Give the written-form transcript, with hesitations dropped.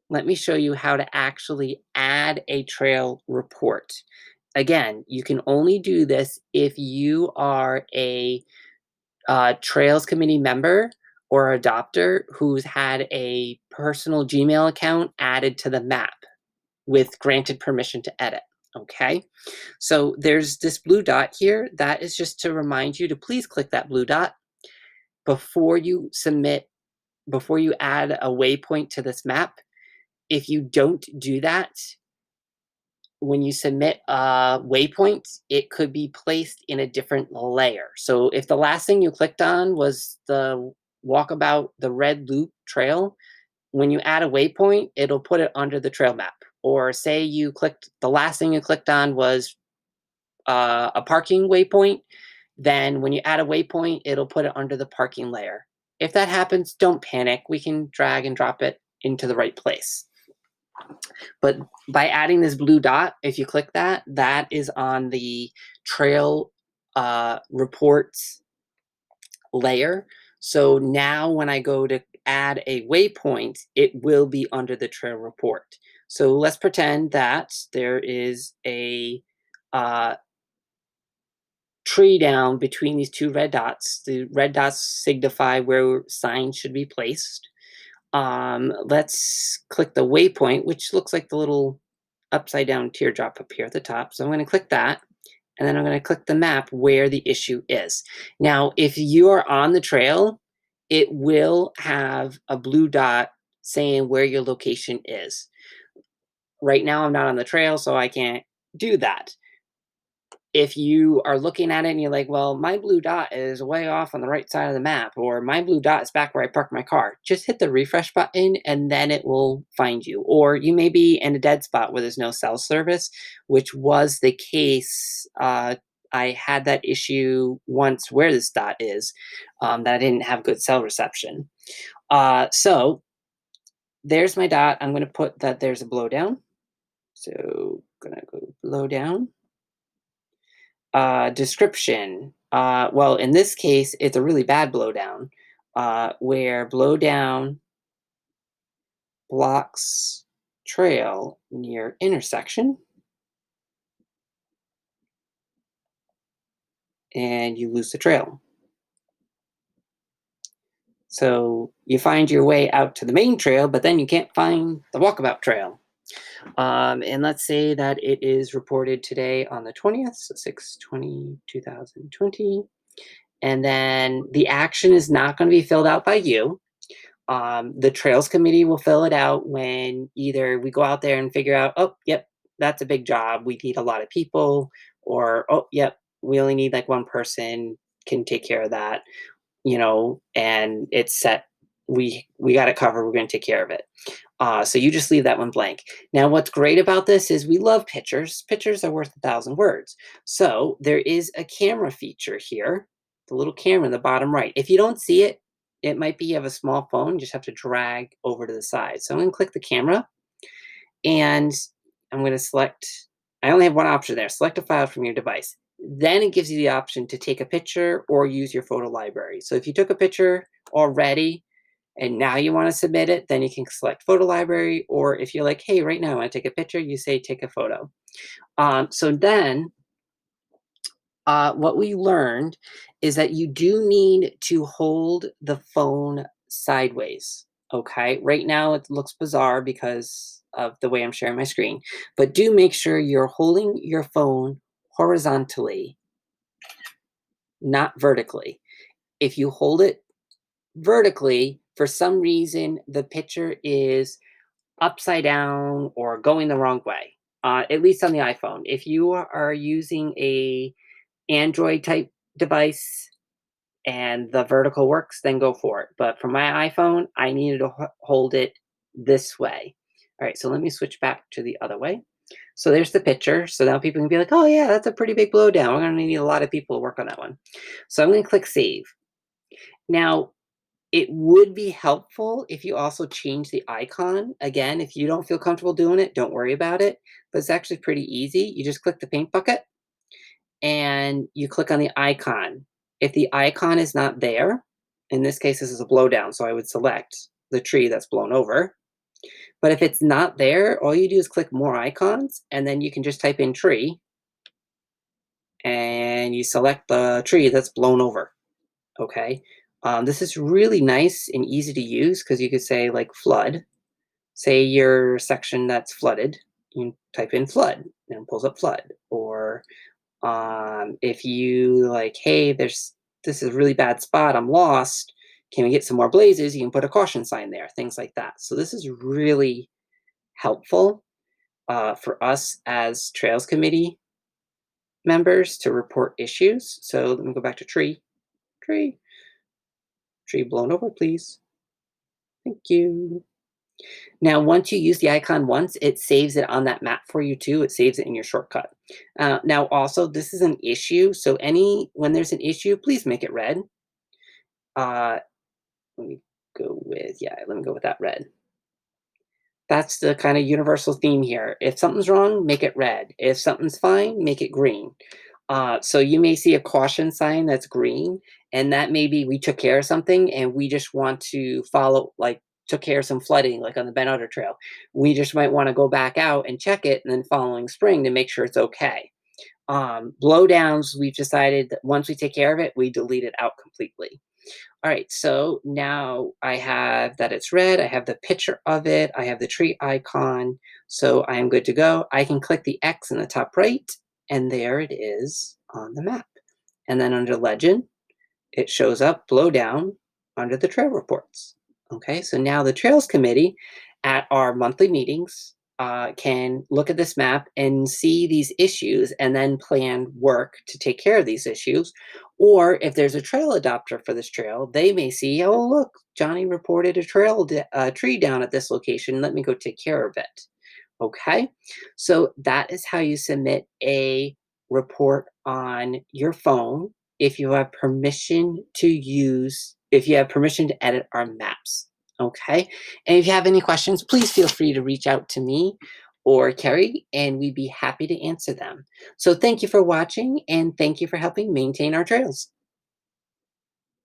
let me show you how to actually add a trail report. Again, you can only do this if you are a Trails Committee member or adopter who's had a personal Gmail account added to the map with granted permission to edit. Okay, so there's this blue dot here. That is just to remind you to please click that blue dot before you submit, before you add a waypoint to this map. If you don't do that, when you submit a waypoint, it could be placed in a different layer. So if the last thing you clicked on was the walkabout, the red loop trail, when you add a waypoint, it'll put it under the trail map. Or say you clicked, the last thing you clicked on was a parking waypoint, then when you add a waypoint, it'll put it under the parking layer. If that happens, don't panic. We can drag and drop it into the right place. But by adding this blue dot, if you click that, that is on the trail reports layer. So now when I go to add a waypoint, it will be under the trail report. So let's pretend that there is a tree down between these two red dots. The red dots signify where signs should be placed. Let's click the waypoint, which looks like the little upside down teardrop up here at the top. So I'm going to click that, and then I'm going to click the map where the issue is. Now, if you are on the trail, it will have a blue dot saying where your location is. Right now, I'm not on the trail, so I can't do that. If you are looking at it and you're like, well, my blue dot is way off on the right side of the map, or my blue dot is back where I parked my car, just hit the refresh button and then it will find you. Or you may be in a dead spot where there's no cell service, which was the case. I had that issue once where this dot is, that I didn't have good cell reception. So there's my dot. I'm going to put that there's a blowdown. So going to go blow down. Description. Well, in this case, it's a really bad blowdown, where blowdown blocks trail near intersection, and you lose the trail. So you find your way out to the main trail, but then you can't find the walkabout trail. And let's say that it is reported today on the 20th, so 6/20/2020. And then the action is not going to be filled out by you. The Trails Committee will fill it out when either we go out there and figure out, oh, yep, that's a big job. We need a lot of people, or oh, yep, we only need like one person can take care of that, and it's set. We got it covered. We're going to take care of it. So you just leave that one blank. Now, what's great about this is we love pictures. Pictures are worth 1,000 words. So there is a camera feature here, the little camera in the bottom right. If you don't see it, it might be you have a small phone. You just have to drag over to the side. So I'm going to click the camera, and I'm going to select. I only have one option there. Select a file from your device. Then it gives you the option to take a picture or use your photo library. So if you took a picture already and now you want to submit it, then you can select photo library. Or if you're like, hey, right now I want to take a picture, you say take a photo. So then what we learned is that you do need to hold the phone sideways. Okay, right now it looks bizarre because of the way I'm sharing my screen, but do make sure you're holding your phone horizontally, not vertically. If you hold it vertically, for some reason, the picture is upside down or going the wrong way. At least on the iPhone. If you are using a Android type device and the vertical works, then go for it. But for my iPhone, I needed to hold it this way. All right, so let me switch back to the other way. So there's the picture. So now people can be like, oh, yeah, that's a pretty big blowdown. We're going to need a lot of people to work on that one. So I'm going to click save. Now, it would be helpful if you also change the icon. Again, if you don't feel comfortable doing it, don't worry about it. But it's actually pretty easy. You just click the paint bucket and you click on the icon. If the icon is not there, in this case, this is a blowdown, so I would select the tree that's blown over. But if it's not there, all you do is click more icons, and then you can just type in tree, and you select the tree that's blown over. Okay. This is really nice and easy to use because you could say like flood. Say your section that's flooded, you type in flood and it pulls up flood. Or if you like, hey, this is a really bad spot, I'm lost. Can we get some more blazes? You can put a caution sign there, things like that. So this is really helpful for us as Trails Committee members to report issues. So let me go back to tree, tree blown over, please. Thank you. Now, once you use the icon once, it saves it on that map for you too. It saves it in your shortcut. Now, also, this is an issue. So when there's an issue, please make it red. Uh, let me let me go with that red. That's the kind of universal theme here. If something's wrong, make it red. If something's fine, make it green. So you may see a caution sign that's green, and that may be we took care of something and we just want to follow, like took care of some flooding, like on the Ben Otter Trail. We just might want to go back out and check it, and then following spring to make sure it's okay. Blowdowns, we've decided that once we take care of it, we delete it out completely. All right, so now I have that it's red, I have the picture of it, I have the tree icon, so I am good to go. I can click the X in the top right, and there it is on the map. And then under legend, it shows up blow down under the trail reports. Okay, so now the Trails Committee at our monthly meetings can look at this map and see these issues and then plan work to take care of these issues. Or if there's a trail adopter for this trail, they may see, oh, look, Johnny reported a tree down at this location. Let me go take care of it. Okay, so that is how you submit a report on your phone if you have permission if you have permission to edit our maps. Okay, and if you have any questions, please feel free to reach out to me or Carrie, and we'd be happy to answer them. So thank you for watching, and thank you for helping maintain our trails.